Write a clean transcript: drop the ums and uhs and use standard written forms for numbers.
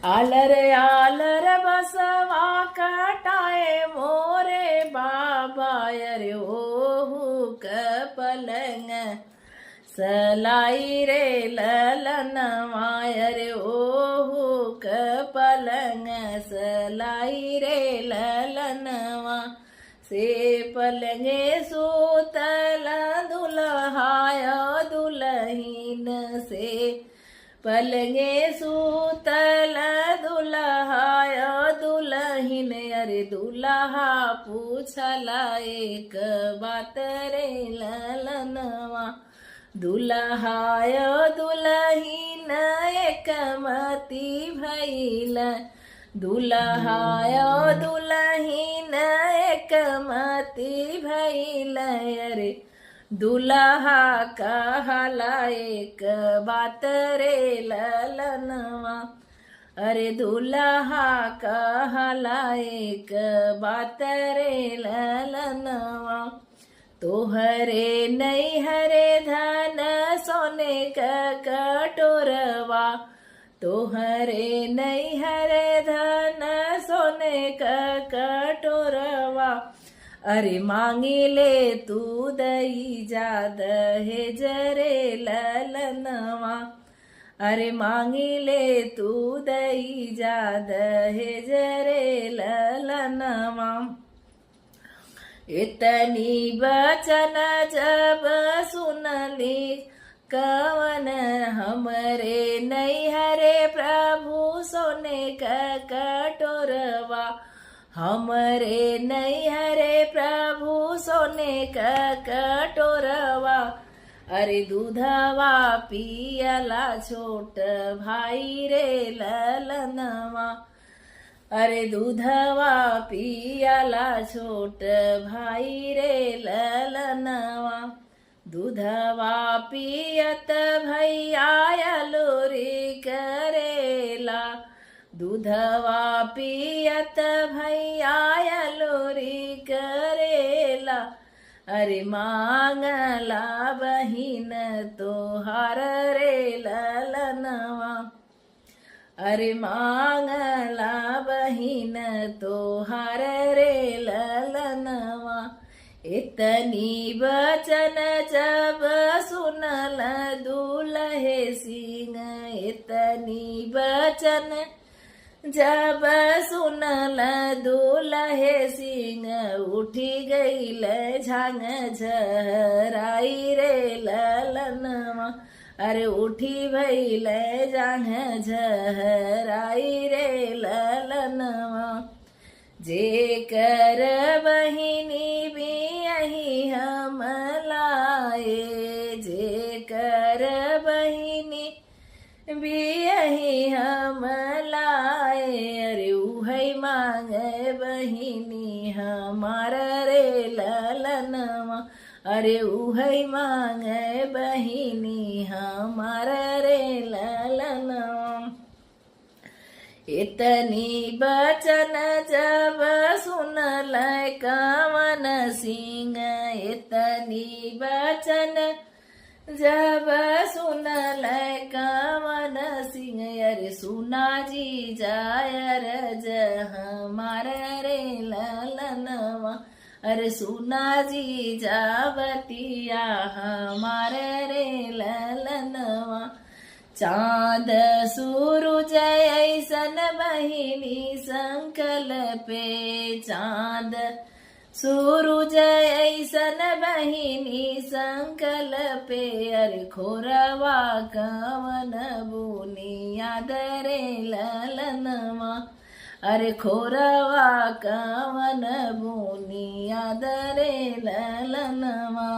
आलर बसवा कटाए मोरे बाबा अरे ओहू क पलंग सलाई रे ललनवा अरे ओहू क पलंग सलाई रे ललनवा से पलंगे सूतल दुल्हाय दुल्हीन से पलंगे सूतल दुल्हाय दुल्हीन अरे दुल्हा पूछला एक बात रे ललनवा दुल्हाय दुल्हीन एक मती भइल दुल्हाय दुल्हीन एक मती भइल अरे दुल्हा कहला एक बात रे ललनवा अरे दुल्हा कहला एक बात रे ललनवा तोहरे नैहरे धन सोने का कटोरवा तोहरे नैहरे धन सोने का कटोरवा अरे मांगी ले तू दई जा दहेज रे ललनवा अरे मांगी ले तू दई जा दहेज रे ललनवा इतनी बचन जब सुनली कवन हमरे नैहरे प्रभु सोने का कटोरवा हमरे नैहरे प्रभु सोने का कटोरवा अरे दूधवा पियला छोट भाई रे ललनवा अरे दूधवा पियला छोट भाई रे ललनवा दूधवा पियत भैया लोरी करेला दूधवा पियत भैया लोरी करेला अरे मांगला बहिन तोहार रे ललनवा अरे मांगला बहिन तोहार रे ललनवा इतनी बचन जब सुनल दूल्हे सिंह इतनी बचन जब सुनल दूल्हे सिंह उठी गईल झांग झराई रे ललनवा अरे उठी भइल झांग झराई रे ललनवा जेकर बहिनी बियही हम लाए जेकर बहिनी बियही हम लाए अरे उहै मांगे बहिनी हमार रे ललनवा अरे उहै मांगे बहिनी हमार रे ललनवा इतनी बचन जब सुनल कवन सिंह इतनी बचन जब सुनल कवन सिंह अरे सुना जी जाय रज हमार रे ललनवा अरे सुना जी जावतिया हमार रे ललनवा चाँद सूरज ऐसन बहिनी संकल्पे चाँद सूरज ऐसन बहिनी संकल्पे अरे खोरवा कवन बुनियाद रे ललनवा अरे खोरवा कवन बुनियाद रे ललनवा।